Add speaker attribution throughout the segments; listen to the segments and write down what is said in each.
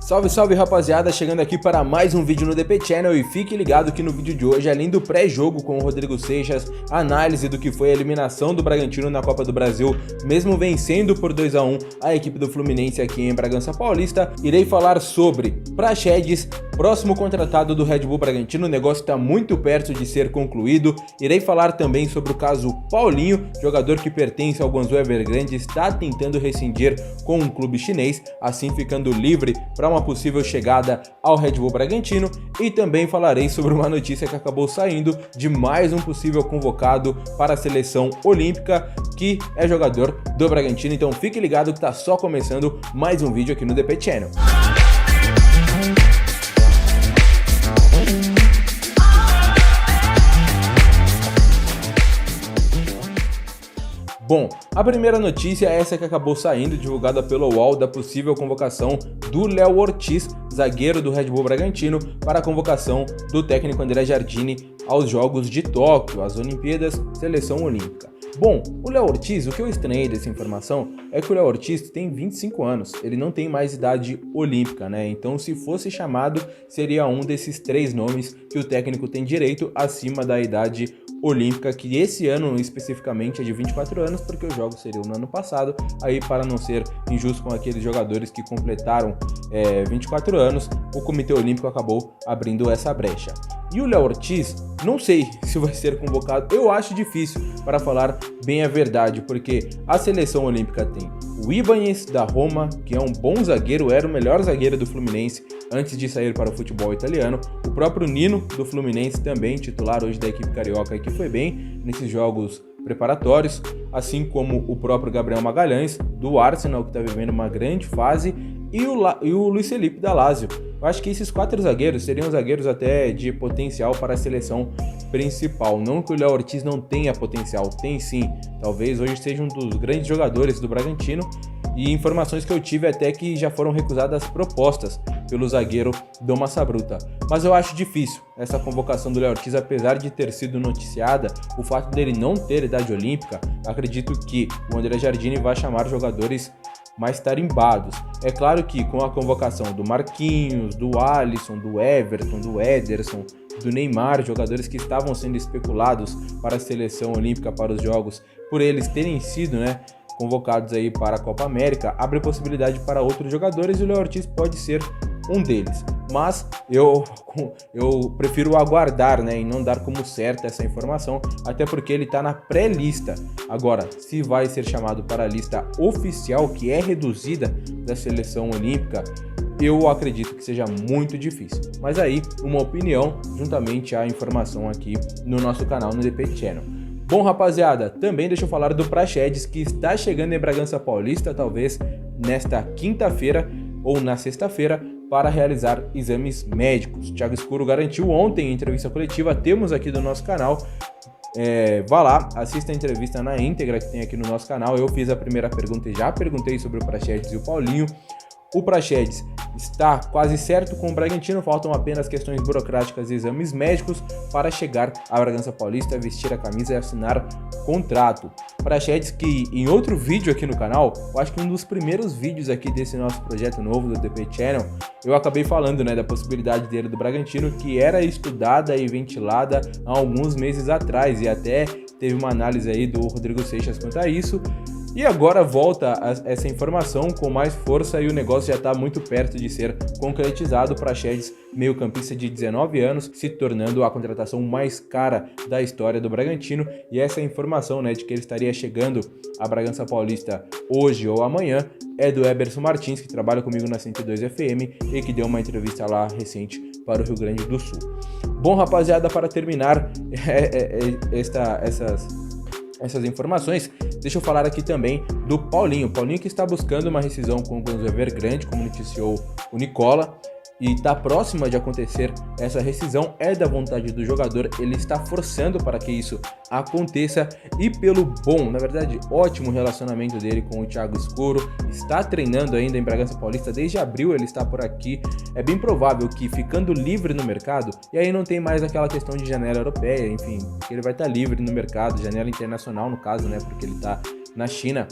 Speaker 1: Salve, salve rapaziada, chegando aqui para mais um vídeo no DP Channel e fique ligado que no vídeo de hoje, além do pré-jogo com o Rodrigo Seixas, análise do que foi a eliminação do Bragantino na Copa do Brasil, mesmo vencendo por 2-1 a equipe do Fluminense aqui em Bragança Paulista, irei falar sobre Praxedes, próximo contratado do Red Bull Bragantino, o negócio está muito perto de ser concluído, irei falar também sobre o caso Paulinho, jogador que pertence ao Guangzhou Evergrande, está tentando rescindir com um clube chinês, assim ficando livre para uma possível chegada ao Red Bull Bragantino, e também falarei sobre uma notícia que acabou saindo de mais um possível convocado para a seleção olímpica, que é jogador do Bragantino. Então fique ligado que está só começando mais um vídeo aqui no DP Channel. Bom, a primeira notícia é essa que acabou saindo, divulgada pelo UOL, da possível convocação do Léo Ortiz, zagueiro do Red Bull Bragantino, para a convocação do técnico André Jardine aos Jogos de Tóquio, às Olimpíadas, Seleção Olímpica. Bom, o Léo Ortiz, o que eu estranhei dessa informação é que o Léo Ortiz tem 25 anos, ele não tem mais idade olímpica, né? Então, se fosse chamado, seria um desses 3 nomes que o técnico tem direito acima da idade olímpica, que esse ano especificamente é de 24 anos, porque os jogos seriam no ano passado, aí para não ser injusto com aqueles jogadores que completaram 24 anos, o Comitê Olímpico acabou abrindo essa brecha. E o Léo Ortiz, não sei se vai ser convocado, eu acho difícil, para falar bem a verdade, porque a seleção olímpica tem o Ibáñez da Roma, que é um bom zagueiro, era o melhor zagueiro do Fluminense antes de sair para o futebol italiano, o próprio Nino do Fluminense, também titular hoje da equipe carioca, que foi bem nesses jogos preparatórios, assim como o próprio Gabriel Magalhães do Arsenal, que está vivendo uma grande fase, e o Luiz Felipe da Lazio. Eu acho que esses 4 zagueiros seriam zagueiros até de potencial para a seleção principal. Não que o Léo Ortiz não tenha potencial, tem sim. Talvez hoje seja um dos grandes jogadores do Bragantino, e informações que eu tive até que já foram recusadas propostas pelo zagueiro do Massa Bruta. Mas eu acho difícil essa convocação do Léo Ortiz, apesar de ter sido noticiada, o fato dele não ter idade olímpica, acredito que o André Jardine vai chamar jogadores mais tarimbados. É claro que com a convocação do Marquinhos, do Alisson, do Everton, do Ederson, do Neymar, jogadores que estavam sendo especulados para a seleção olímpica, para os jogos, por eles terem sido, convocados aí para a Copa América, abre possibilidade para outros jogadores e o Léo Ortiz pode ser um deles. Mas eu prefiro aguardar, e não dar como certa essa informação, até porque ele está na pré-lista. Agora, se vai ser chamado para a lista oficial, que é reduzida da seleção olímpica, eu acredito que seja muito difícil. Mas aí, uma opinião juntamente à informação aqui no nosso canal no DP Channel. Bom, rapaziada, também deixa eu falar do Praxedes, que está chegando em Bragança Paulista, talvez nesta quinta-feira ou na sexta-feira, para realizar exames médicos. Thiago Escuro garantiu ontem em entrevista coletiva, temos aqui do nosso canal. Vá lá, assista a entrevista na íntegra que tem aqui no nosso canal. Eu fiz a primeira pergunta e já perguntei sobre o Praxedes e o Paulinho. O Praxedes está quase certo com o Bragantino, faltam apenas questões burocráticas e exames médicos para chegar à Bragança Paulista, vestir a camisa e assinar contrato. Praxedes, que em outro vídeo aqui no canal, eu acho que um dos primeiros vídeos aqui desse nosso projeto novo do DP Channel, eu acabei falando da possibilidade dele do Bragantino, que era estudada e ventilada há alguns meses atrás, e até teve uma análise aí do Rodrigo Seixas quanto a isso. E agora volta essa informação com mais força e o negócio já está muito perto de ser concretizado. Praxedes, meio-campista de 19 anos, se tornando a contratação mais cara da história do Bragantino. E essa informação de que ele estaria chegando a Bragança Paulista hoje ou amanhã é do Eberson Martins, que trabalha comigo na 102 FM e que deu uma entrevista lá recente para o Rio Grande do Sul. Bom, rapaziada, para terminar essas informações, deixa eu falar aqui também do Paulinho. Paulinho que está buscando uma rescisão com o Guangzhou Evergrande, como noticiou o Nicola, e está próxima de acontecer essa rescisão, é da vontade do jogador, ele está forçando para que isso aconteça, e pelo bom, na verdade, ótimo relacionamento dele com o Thiago Escuro, está treinando ainda em Bragança Paulista, desde abril ele está por aqui, é bem provável que ficando livre no mercado, e aí não tem mais aquela questão de janela europeia, enfim, ele vai estar livre no mercado, janela internacional no caso, porque ele está na China.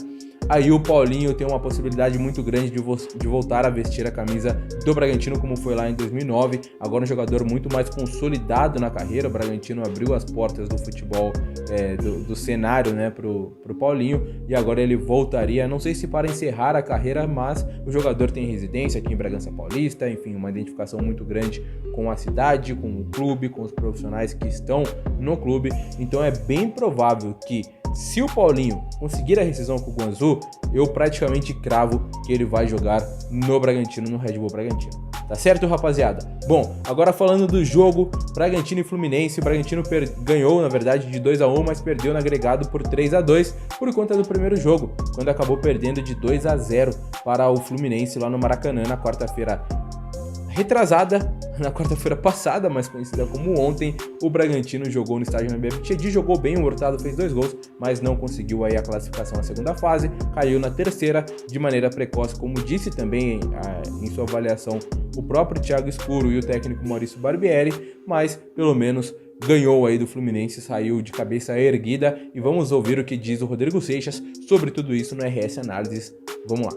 Speaker 1: aí o Paulinho tem uma possibilidade muito grande de voltar a vestir a camisa do Bragantino, como foi lá em 2009. Agora um jogador muito mais consolidado na carreira. O Bragantino abriu as portas do futebol, do cenário, né, pro Paulinho, e agora ele voltaria, não sei se para encerrar a carreira, mas o jogador tem residência aqui em Bragança Paulista, enfim, uma identificação muito grande com a cidade, com o clube, com os profissionais que estão no clube. Então é bem provável que, se o Paulinho conseguir a rescisão com o Guangzhou, eu praticamente cravo que ele vai jogar no Bragantino, no Red Bull Bragantino. Tá certo, rapaziada? Bom, agora falando do jogo Bragantino e Fluminense, o Bragantino ganhou, na verdade, de 2-1, mas perdeu no agregado por 3-2 por conta do primeiro jogo, quando acabou perdendo de 2-0 para o Fluminense lá no Maracanã na quarta-feira retrasada, na quarta-feira passada, mais conhecida como ontem. O Bragantino jogou no estádio Namib Tchedi, jogou bem, o Hurtado fez 2 gols, mas não conseguiu aí a classificação à segunda fase, caiu na terceira de maneira precoce, como disse também em sua avaliação o próprio Thiago Escuro e o técnico Maurício Barbieri, mas pelo menos ganhou aí do Fluminense, saiu de cabeça erguida, e vamos ouvir o que diz o Rodrigo Seixas sobre tudo isso no RS Análises. Vamos lá.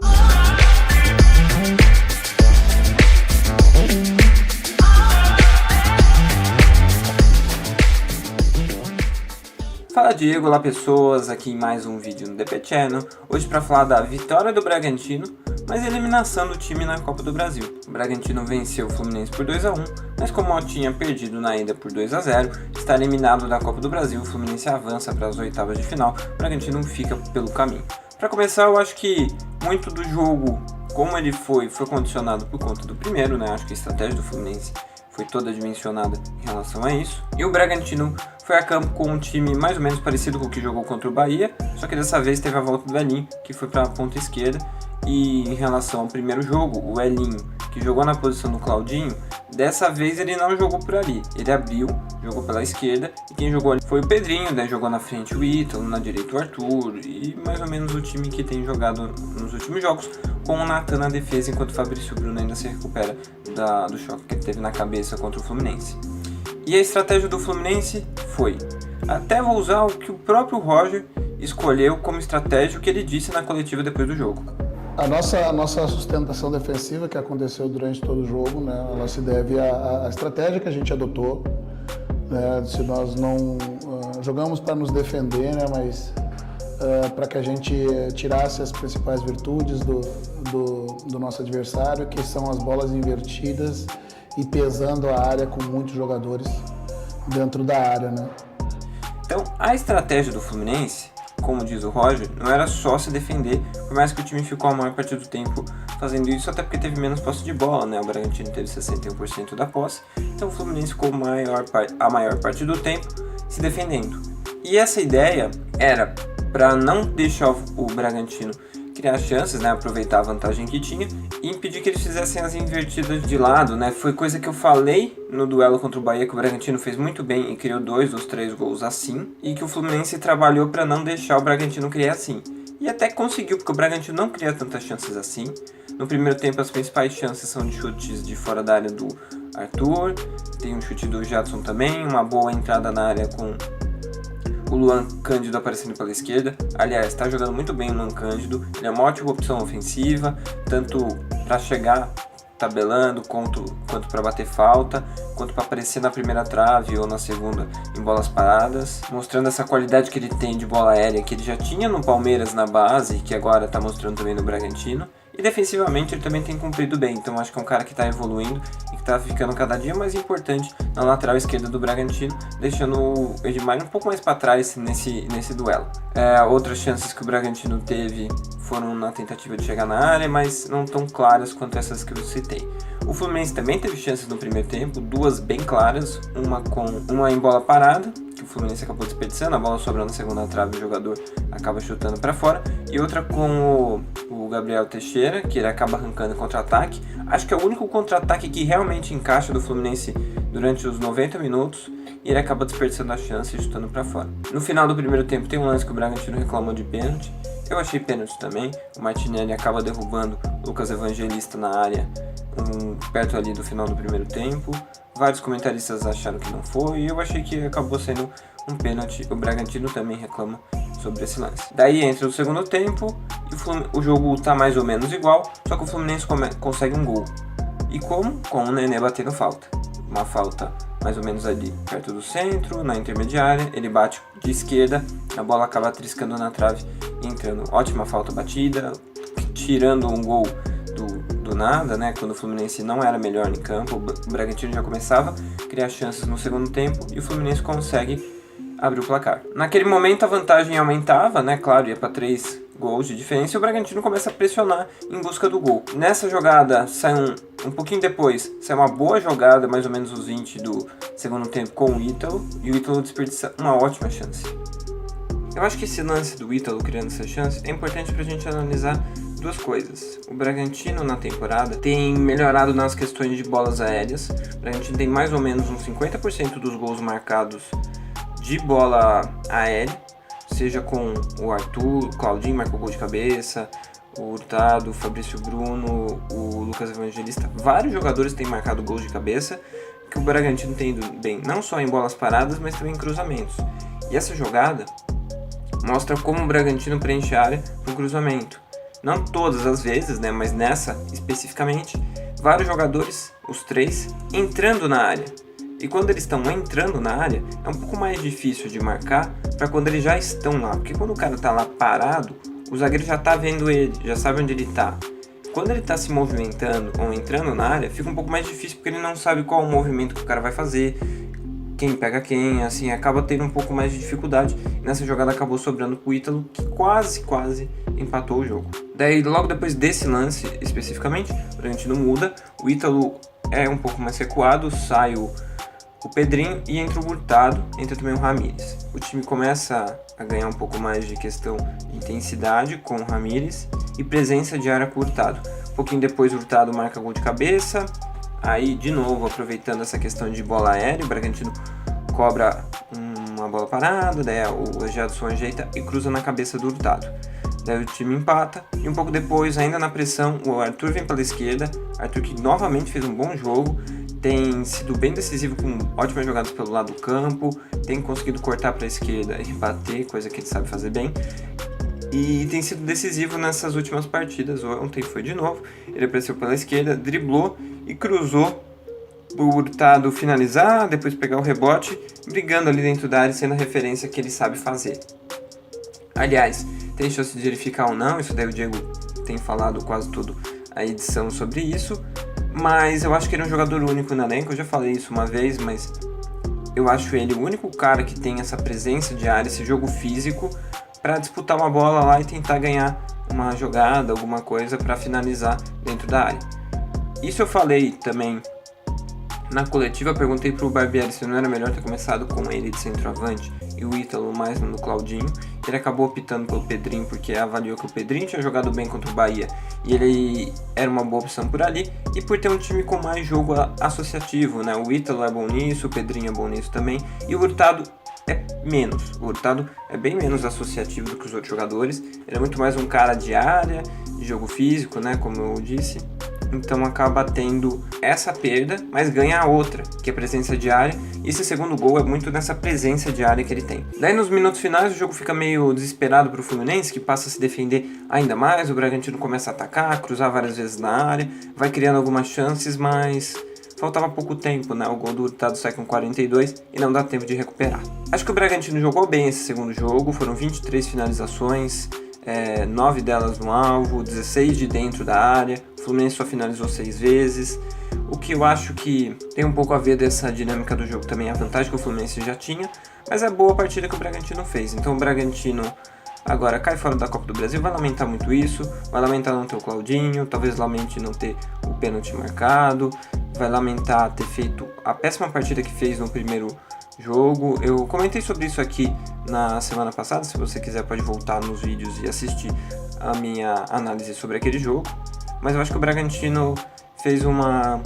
Speaker 2: Fala Diego, olá pessoas, aqui em mais um vídeo no DP Channel, hoje para falar da vitória do Bragantino, mas a eliminação do time na Copa do Brasil. O Bragantino venceu o Fluminense por 2-1, mas como tinha perdido na ida por 2-0, está eliminado da Copa do Brasil. O Fluminense avança para as oitavas de final, o Bragantino fica pelo caminho. Para começar, eu acho que muito do jogo, como ele foi condicionado por conta do primeiro, né? Acho que a estratégia do Fluminense foi toda dimensionada em relação a isso. E o Bragantino foi a campo com um time mais ou menos parecido com o que jogou contra o Bahia, só que dessa vez teve a volta do Elinho, que foi para a ponta esquerda. E em relação ao primeiro jogo, o Elinho, que jogou na posição do Claudinho, dessa vez ele não jogou por ali, ele abriu, jogou pela esquerda, e quem jogou ali foi o Pedrinho, né? Jogou na frente o Ítalo, na direita o Arthur, e mais ou menos o time que tem jogado nos últimos jogos, com o Natan na defesa, enquanto o Fabrício Bruno ainda se recupera do choque que ele teve na cabeça contra o Fluminense. E a estratégia do Fluminense foi: até vou usar o que o próprio Roger escolheu como estratégia, o que ele disse na coletiva depois do jogo.
Speaker 3: A nossa sustentação defensiva que aconteceu durante todo o jogo, né, ela se deve à estratégia que a gente adotou. Né, se nós não jogamos para nos defender, né, mas para que a gente tirasse as principais virtudes do nosso adversário, que são as bolas invertidas e pesando a área com muitos jogadores dentro da área, né?
Speaker 2: Então, a estratégia do Fluminense, como diz o Roger, não era só se defender, por mais que o time ficou a maior parte do tempo fazendo isso, até porque teve menos posse de bola, né? O Bragantino teve 61% da posse, então o Fluminense ficou a maior parte do tempo se defendendo. E essa ideia era para não deixar o Bragantino criar chances, né? Aproveitar a vantagem que tinha e impedir que eles fizessem as invertidas de lado, né? Foi coisa que eu falei no duelo contra o Bahia, que o Bragantino fez muito bem e criou 2 dos 3 gols assim, e que o Fluminense trabalhou para não deixar o Bragantino criar assim. E até conseguiu, porque o Bragantino não cria tantas chances assim. No primeiro tempo, as principais chances são de chutes de fora da área do Arthur, tem um chute do Jadson também, uma boa entrada na área com o Luan Cândido aparecendo pela esquerda. Aliás, está jogando muito bem o Luan Cândido, ele é uma ótima opção ofensiva, tanto para chegar tabelando, quanto para bater falta, quanto para aparecer na primeira trave ou na segunda em bolas paradas, mostrando essa qualidade que ele tem de bola aérea, que ele já tinha no Palmeiras na base, que agora está mostrando também no Bragantino. E defensivamente ele também tem cumprido bem, então acho que é um cara que está evoluindo e que está ficando cada dia mais importante na lateral esquerda do Bragantino, deixando o Edmar um pouco mais para trás nesse duelo. Outras chances que o Bragantino teve foram na tentativa de chegar na área, mas não tão claras quanto essas que eu citei. O Fluminense também teve chances no primeiro tempo, 2 bem claras, uma em bola parada, que o Fluminense acabou desperdiçando, a bola sobrando na segunda trave, o jogador acaba chutando para fora, e outra com o Gabriel Teixeira, que ele acaba arrancando contra-ataque. Acho que é o único contra-ataque que realmente encaixa do Fluminense durante os 90 minutos, e ele acaba desperdiçando a chance e chutando para fora. No final do primeiro tempo tem um lance que o Bragantino reclamou de pênalti, eu achei pênalti também. O Martinelli acaba derrubando o Lucas Evangelista na área perto ali do final do primeiro tempo. Vários comentaristas acharam que não foi, e eu achei que acabou sendo um pênalti. O Bragantino também reclama sobre esse lance. Daí entra o segundo tempo e o jogo tá mais ou menos igual, só que o Fluminense consegue um gol. E como? Com o Nenê batendo falta. Uma falta mais ou menos ali perto do centro, na intermediária, ele bate de esquerda, a bola acaba triscando na trave e entrando. Ótima falta batida, tirando um gol do nada, né? Quando o Fluminense não era melhor em campo, o Bragantino já começava a criar chances no segundo tempo e o Fluminense consegue abrir o placar. Naquele momento a vantagem aumentava, né? Claro, ia para 3 gols de diferença e o Bragantino começa a pressionar em busca do gol. Nessa jogada, sai um pouquinho depois, sai uma boa jogada, mais ou menos os 20 do segundo tempo com o Ítalo, e o Ítalo desperdiça uma ótima chance. Eu acho que esse lance do Ítalo criando essa chance é importante pra gente analisar duas coisas. O Bragantino na temporada tem melhorado nas questões de bolas aéreas. O Bragantino tem mais ou menos uns 50% dos gols marcados de bola aérea, seja com o Arthur, o Claudinho marcou gol de cabeça, o Hurtado, o Fabrício Bruno, o Lucas Evangelista. Vários jogadores têm marcado gols de cabeça, que o Bragantino tem ido bem, não só em bolas paradas, mas também em cruzamentos. E essa jogada mostra como o Bragantino preenche a área para o cruzamento. Não todas as vezes, né, mas nessa especificamente, vários jogadores, os 3, entrando na área. E quando eles estão entrando na área, é um pouco mais difícil de marcar para quando eles já estão lá. Porque quando o cara está lá parado, o zagueiro já está vendo ele, já sabe onde ele está. Quando ele está se movimentando ou entrando na área, fica um pouco mais difícil porque ele não sabe qual o movimento que o cara vai fazer, quem pega quem, assim, acaba tendo um pouco mais de dificuldade. Nessa jogada acabou sobrando pro Ítalo, que quase empatou o jogo. Daí, logo depois desse lance, especificamente, o Bragantino muda, o Ítalo é um pouco mais recuado, sai o Pedrinho e entra o Hurtado, entra também o Ramírez. O time começa a ganhar um pouco mais de questão de intensidade com o Ramírez e presença de área com o Hurtado. Um pouquinho depois o Hurtado marca gol de cabeça, aí de novo aproveitando essa questão de bola aérea, o Bragantino cobra uma bola parada, daí o Jadson ajeita e cruza na cabeça do Hurtado. Daí o time empata e um pouco depois, ainda na pressão, o Arthur vem pela esquerda, Arthur que novamente fez um bom jogo, tem sido bem decisivo com ótimas jogadas pelo lado do campo, tem conseguido cortar para a esquerda e bater, coisa que ele sabe fazer bem. E tem sido decisivo nessas últimas partidas. Ontem foi de novo, ele apareceu pela esquerda, driblou e cruzou o Hurtado finalizar, depois pegar o rebote, brigando ali dentro da área, sendo a referência que ele sabe fazer. Aliás, tem chance de ele ficar ou não, isso daí o Diego tem falado quase toda a edição sobre isso. Mas eu acho que ele é um jogador único no elenco, eu já falei isso uma vez, mas eu acho ele o único cara que tem essa presença de área, esse jogo físico, para disputar uma bola lá e tentar ganhar uma jogada, alguma coisa para finalizar dentro da área. Isso eu falei também na coletiva, perguntei pro Barbieri se não era melhor ter começado com ele de centroavante e o Ítalo mais no Claudinho. Ele acabou optando pelo Pedrinho porque avaliou que o Pedrinho tinha jogado bem contra o Bahia e ele era uma boa opção por ali, e por ter um time com mais jogo associativo, né? O Ítalo é bom nisso, o Pedrinho é bom nisso também, e o Hurtado é menos. O Hurtado é bem menos associativo do que os outros jogadores, ele é muito mais um cara de área, de jogo físico, né? Como eu disse. Então acaba tendo essa perda, mas ganha a outra, que é a presença de área. E esse segundo gol é muito nessa presença de área que ele tem. Daí nos minutos finais o jogo fica meio desesperado para o Fluminense, que passa a se defender ainda mais. O Bragantino começa a atacar, cruzar várias vezes na área, vai criando algumas chances, mas faltava pouco tempo, né? O gol do Hurtado sai com 42 e não dá tempo de recuperar. Acho que o Bragantino jogou bem esse segundo jogo, foram 23 finalizações, 9 delas no alvo, 16 de dentro da área. O Fluminense só finalizou 6 vezes, o que eu acho que tem um pouco a ver dessa dinâmica do jogo também, a vantagem que o Fluminense já tinha, mas é boa a partida que o Bragantino fez. Então o Bragantino agora cai fora da Copa do Brasil, vai lamentar muito isso, vai lamentar não ter o Claudinho, talvez lamente não ter o pênalti marcado, vai lamentar ter feito a péssima partida que fez no primeiro jogo. Eu comentei sobre isso aqui na semana passada, se você quiser pode voltar nos vídeos e assistir a minha análise sobre aquele jogo. Mas eu acho que o Bragantino fez uma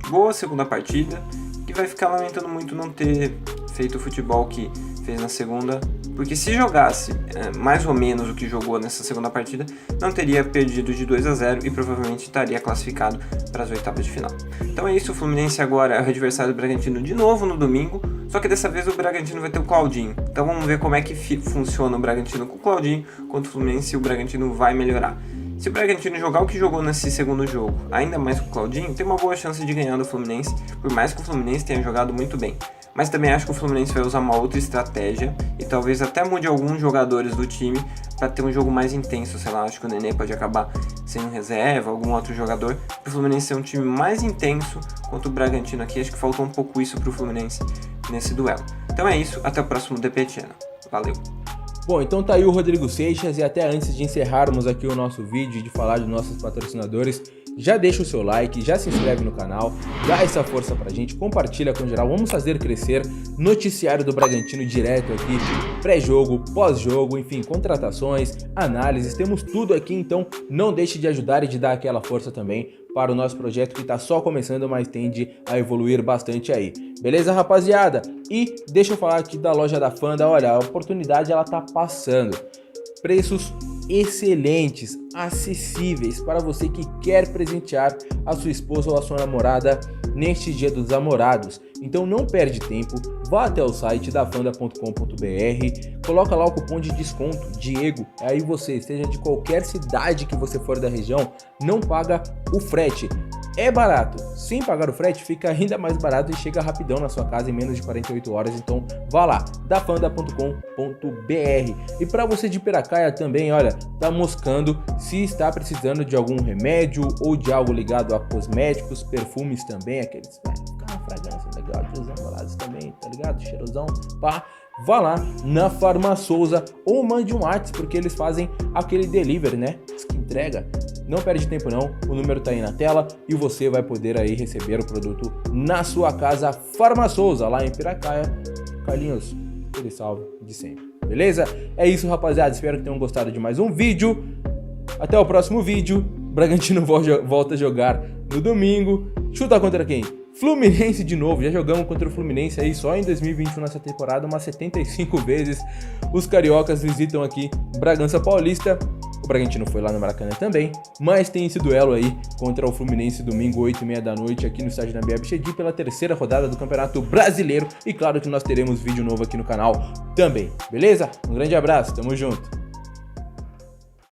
Speaker 2: boa segunda partida, que vai ficar lamentando muito não ter feito o futebol que fez na segunda porque se jogasse mais ou menos o que jogou nessa segunda partida, não teria perdido de 2-0 e provavelmente estaria classificado para as oitavas de final. Então é isso, o Fluminense agora é o adversário do Bragantino de novo no domingo, só que dessa vez o Bragantino vai ter o Claudinho. Então vamos ver como é que funciona o Bragantino com o Claudinho contra o Fluminense, se o Bragantino vai melhorar. Se o Bragantino jogar o que jogou nesse segundo jogo, ainda mais com o Claudinho, tem uma boa chance de ganhar do Fluminense, por mais que o Fluminense tenha jogado muito bem. Mas também acho que o Fluminense vai usar uma outra estratégia e talvez até mude alguns jogadores do time para ter um jogo mais intenso, sei lá, acho que o Nenê pode acabar sendo reserva, algum outro jogador, para o Fluminense ser um time mais intenso contra o Bragantino aqui, acho que faltou um pouco isso para o Fluminense nesse duelo. Então é isso, até o próximo DP Channel. Valeu!
Speaker 1: Bom, então tá aí o Rodrigo Seixas, e até antes de encerrarmos aqui o nosso vídeo e de falar dos nossos patrocinadores, já deixa o seu like, já se inscreve no canal, dá essa força pra gente, compartilha com geral, vamos fazer crescer noticiário do Bragantino direto aqui, pré-jogo, pós-jogo, enfim, contratações, análises, temos tudo aqui, então não deixe de ajudar e de dar aquela força também para o nosso projeto que está só começando, mas tende a evoluir bastante aí. Beleza, rapaziada? E deixa eu falar aqui da loja da Fanda, olha, a oportunidade ela tá passando. Preços excelentes, acessíveis para você que quer presentear a sua esposa ou a sua namorada neste Dia dos Namorados. Então não perde tempo, vá até o site da fanda.com.br, coloca lá o cupom de desconto Diego, aí você, seja de qualquer cidade que você for da região, não paga o frete. É barato, sem pagar o frete fica ainda mais barato e chega rapidão na sua casa em menos de 48 horas, então vá lá, dafanda.com.br. E para você de Piracaia também, olha, tá moscando, se está precisando de algum remédio ou de algo ligado a cosméticos, perfumes também, aqueles, uma fragrância legal dos namorados também, tá ligado? Cheirosão, pá. Vá lá na Farmasouza ou mande um WhatsApp, porque eles fazem aquele delivery, né? Que entrega. Não perde tempo não, o número tá aí na tela e você vai poder aí receber o produto na sua casa. Farmasouza, lá em Piracaia. Carlinhos, aquele salve de sempre, beleza? É isso, rapaziada, espero que tenham gostado de mais um vídeo. Até o próximo vídeo. Bragantino volta a jogar no domingo. Chuta contra quem? Fluminense de novo, já jogamos contra o Fluminense aí só em 2021 nessa temporada, umas 75 vezes. Os cariocas visitam aqui Bragança Paulista. O Bragantino foi lá no Maracanã também, mas tem esse duelo aí contra o Fluminense domingo 8h30 da noite aqui no estádio Nabi Abichedi pela terceira rodada do Campeonato Brasileiro. E claro que nós teremos vídeo novo aqui no canal também, beleza? Um grande abraço, tamo junto!